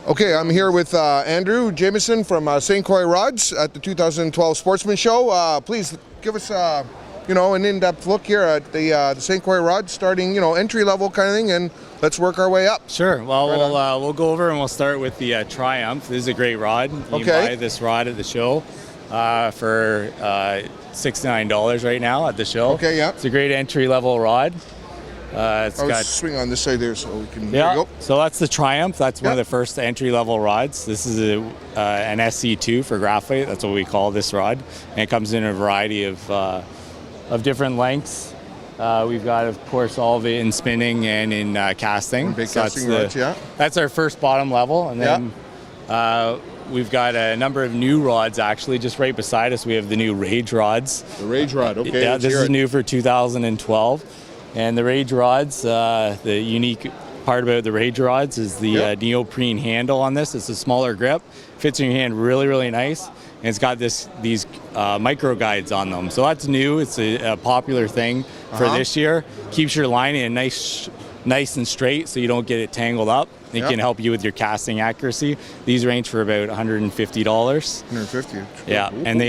Okay, I'm here with Andrew Jameson from St. Croix Rods at the 2012 Sportsman Show. Please give us, an in-depth look here at the St. Croix Rods, starting, entry-level kind of thing, and let's work our way up. Sure. Well, we'll go over and we'll start with the Triumph. This is a great rod. You can buy this rod at the show for $69 right now at the show. Okay, yeah. It's a great entry-level rod. Swing on this side there so we can. Yeah. There you go. So that's the Triumph. That's one of the first entry-level rods. This is an SC2 for graphite. That's what we call this rod, and it comes in a variety of different lengths. We've got, of course, all of it in spinning and in casting. Big casting rods, yeah. That's our first bottom level, and then we've got a number of new rods actually just right beside us. We have the new Rage rods. The Rage rod, okay. Yeah, this is new for 2012. And the Rage rods, the unique part about the Rage rods is the neoprene handle on this. It's a smaller grip, fits in your hand really, really nice, and it's got these micro guides on them. So that's new. It's a popular thing for this year. Keeps your line in nice and straight, so you don't get it tangled up. It can help you with your casting accuracy. These range for about $150. $150. Yeah, and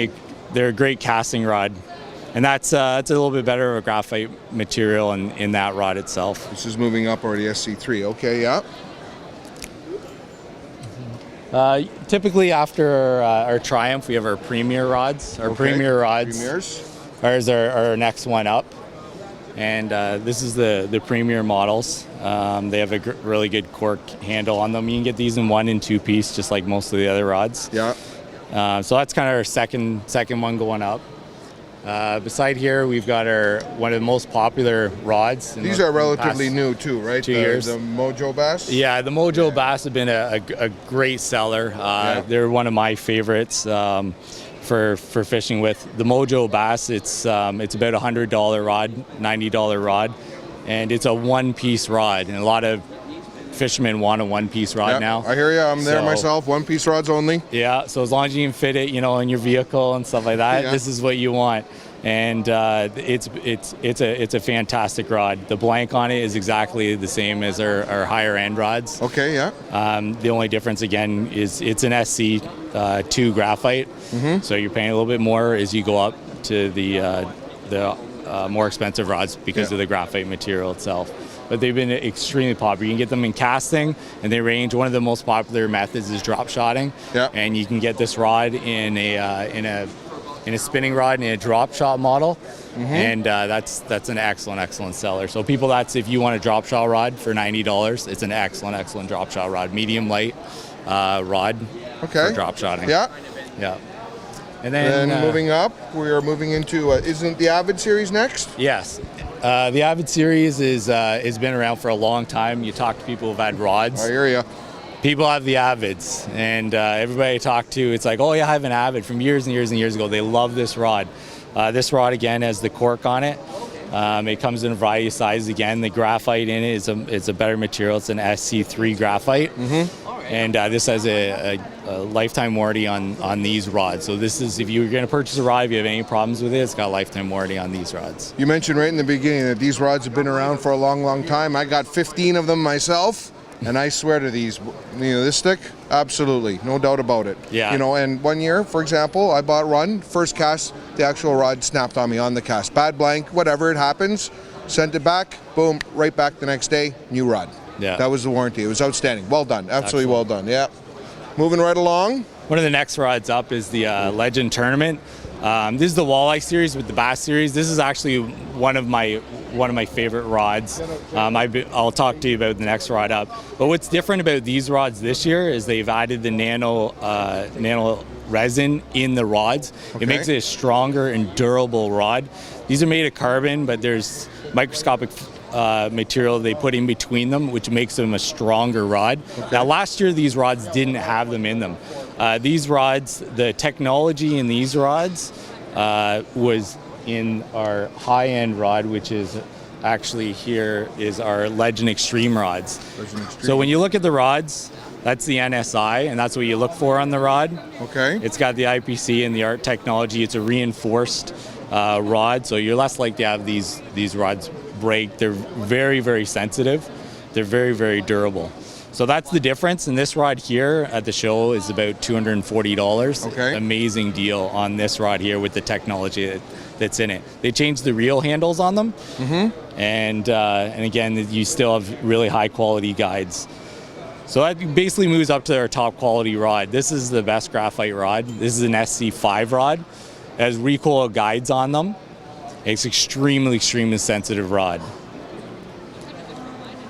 they're a great casting rod. And that's a little bit better of a graphite material in that rod itself. This is moving up already, SC3. Okay, yeah. Typically after our Triumph, we have our Premier rods. Our Premier rods are our next one up. And this is the Premier models. They have a really good cork handle on them. You can get these in 1 and 2 piece, just like most of the other rods. Yeah. So that's kind of our second one going up. Beside here, we've got one of the most popular rods. These are relatively new too, right? 2 years. The Mojo Bass? Yeah, the Mojo Bass have been a great seller. They're one of my favorites for fishing with. The Mojo Bass, it's about $100 rod, $90 rod, and it's a one-piece rod. And a lot of fishermen want a one-piece rod now. I hear you. I'm there myself. One-piece rods only. Yeah. So as long as you can fit it, in your vehicle and stuff like that, this is what you want. And it's a fantastic rod. The blank on it is exactly the same as our higher end rods. Okay. Yeah. The only difference again is it's an SC2 graphite. So you're paying a little bit more as you go up to the more expensive rods because of the graphite material itself. But they've been extremely popular. You can get them in casting, and they range. One of the most popular methods is drop shotting, and you can get this rod in a spinning rod in a drop shot model, and that's an excellent seller. So people, if you want a drop shot rod for $90, it's an excellent drop shot rod, medium light rod for drop shotting. Yeah. And then moving up, we are moving into isn't the Avid series next? Yes. The Avid series has been around for a long time. You talk to people who've had rods. I hear you. People have the Avids, and everybody I talk to, it's like, oh yeah, I have an Avid from years and years and years ago. They love this rod. This rod again has the cork on it. It comes in a variety of sizes. Again, the graphite in it is a better material. It's an SC3 graphite. And this has a lifetime warranty on these rods. So this is, if you're going to purchase a rod, if you have any problems with it, it's got a lifetime warranty on these rods. You mentioned right in the beginning that these rods have been around for a long time. I got 15 of them myself, and I swear to these, this stick, absolutely, no doubt about it. Yeah. And 1 year, for example, I bought one, first cast, the actual rod snapped on me on the cast. Bad blank, whatever, it happens. Sent it back, boom, right back the next day, new rod. Yeah. That was the warranty. It was outstanding. Well done. Absolutely well done. Yeah. Moving right along. One of the next rods up is the Legend Tournament. This is the Walleye series with the Bass series. This is actually one of my favorite rods. I'll talk to you about the next rod up. But what's different about these rods this year is they've added the nano resin in the rods. It makes it a stronger and durable rod. These are made of carbon, but there's microscopic material they put in between them, which makes them a stronger rod. Now last year these rods didn't have them in them. These rods, the technology in these rods was in our high-end rod, which is actually here is our Legend Extreme rods. So when you look at the rods, that's the NSI, and that's what you look for on the rod. Okay. It's got the IPC and the ART technology. It's a reinforced rod, so you're less likely to have these rods break. They're very, very sensitive. They're very, very durable. So that's the difference. And this rod here at the show is about $240. Okay. Amazing deal on this rod here with the technology that's in it. They changed the reel handles on them. And again, you still have really high quality guides. So that basically moves up to our top quality rod. This is the best graphite rod. This is an SC5 rod. It has recoil guides on them. It's extremely sensitive rod.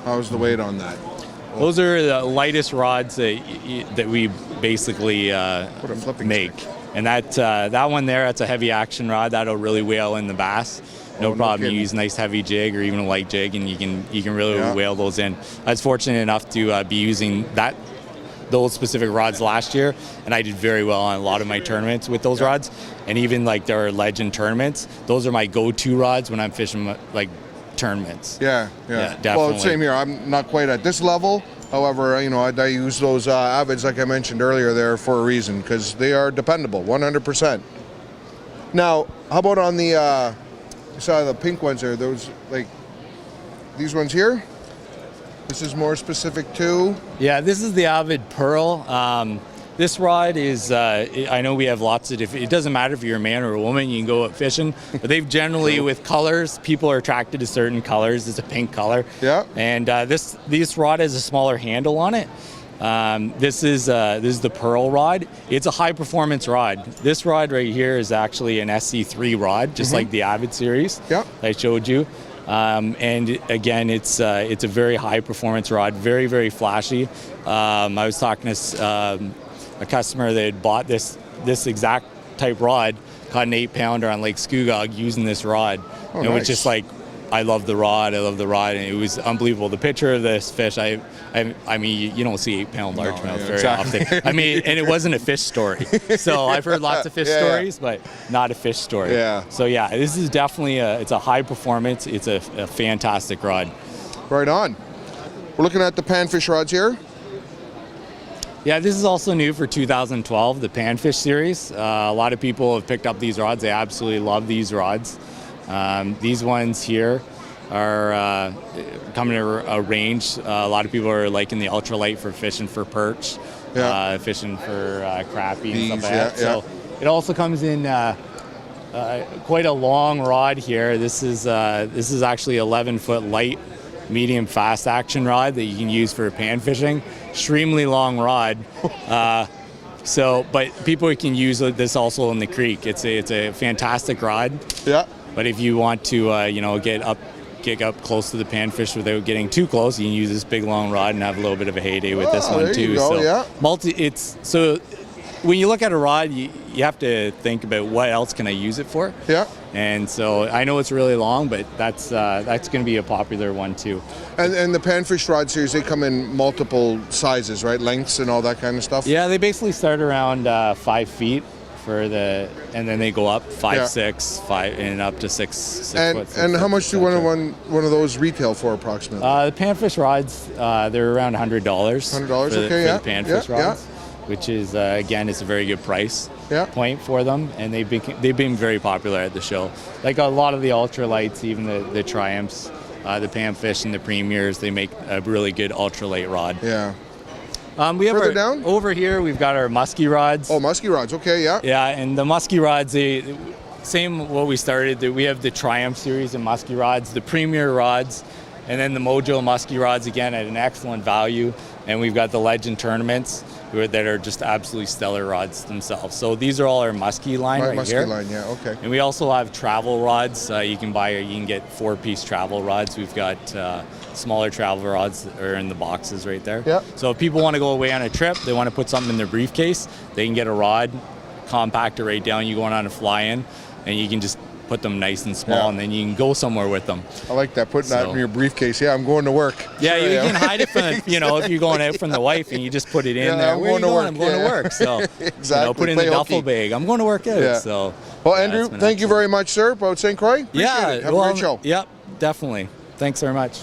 How's the weight on that? Those are the lightest rods that we basically make. stick. And that one there, that's a heavy action rod. That'll really whale in the bass. No problem. kidding. You use a nice heavy jig or even a light jig, and you can really whale those in. I was fortunate enough to be using those specific rods last year, and I did very well on a lot of my tournaments with those rods. And even like their legend tournaments, those are my go-to rods when I'm fishing like tournaments. Yeah, definitely. Well, same here. I'm not quite at this level. However, you know, I use those Avids like I mentioned earlier there for a reason, because they are dependable, 100%. Now, how about on the, you saw the pink ones there, those, like, these ones here? This is more specific to? Yeah, this is the Avid Pearl. This rod is, I know we have lots of different, it doesn't matter if you're a man or a woman, you can go out fishing, but they've generally, with colors, people are attracted to certain colors. It's a pink color. Yeah. And this rod has a smaller handle on it. This is the Pearl rod. It's a high performance rod. This rod right here is actually an SC3 rod, just like the Avid series I showed you. And again, it's a very high performance rod, very flashy. I was talking to a customer that had bought this exact type rod, caught an 8-pounder on Lake Scugog using this rod. Oh, and it was just like, I love the rod, and it was unbelievable. The picture of this fish, I mean, you don't see 8-pound largemouth very often. I mean, and it wasn't a fish story. So I've heard lots of fish stories, but not a fish story. Yeah. So yeah, this is definitely it's a high performance. It's a fantastic rod. Right on. We're looking at the Panfish rods here. Yeah, this is also new for 2012, the Panfish series. A lot of people have picked up these rods. They absolutely love these rods. These ones here are coming to a range. A lot of people are liking the ultralight for fishing for perch, fishing for crappie and stuff like that. So it also comes in quite a long rod here. This is actually 11-foot light, medium fast action rod that you can use for pan fishing. Extremely long rod. But people can use this also in the creek. It's a fantastic rod. Yeah. But if you want to, get up close to the panfish without getting too close, you can use this big long rod and have a little bit of a heyday with this one too. So when you look at a rod, you have to think about what else can I use it for. Yeah. And so I know it's really long, but that's going to be a popular one too. And the Panfish rod series, they come in multiple sizes, right? Lengths and all that kind of stuff. Yeah, they basically start around 5 feet. And then they go up 5, 6, 5, and up to 6 foot. And how much do one of those retail for approximately? The Panfish rods, they're around $100. $100, for okay, the Panfish rods, which is again, it's a very good price point for them, and they've been very popular at the show. Like a lot of the ultralights, even the Triumphs, the Panfish and the Premiers, they make a really good ultralight rod. Yeah. We have Further down? Over here, we've got our Musky rods. Oh, Musky rods, okay, yeah. Yeah, and the Musky rods, same what we started. We have the Triumph series of Musky rods, the Premier rods, and then the Mojo Musky rods, again, at an excellent value. And we've got the Legend tournaments that are just absolutely stellar rods themselves. So these are all our Musky line right Musky here. line, yeah, okay. And we also have travel rods. You can get 4-piece travel rods. We've got smaller travel rods that are in the boxes right there. Yep. So if people want to go away on a trip, they want to put something in their briefcase, they can get a rod, compact it right down, you going on a fly-in, and you can just put them nice and small, and then you can go somewhere with them. I like that, putting that in your briefcase. Yeah, I'm going to work. Yeah, you can hide it from, if you're going out from the wife and you just put it in there. Where are you going? I'm going to work. So, exactly. Put it in the duffel bag. I'm going to work out. Yeah. So, well, Andrew, thank you very much, sir, about St. Croix. Appreciate it. Have a great show. Yep, definitely. Thanks very much.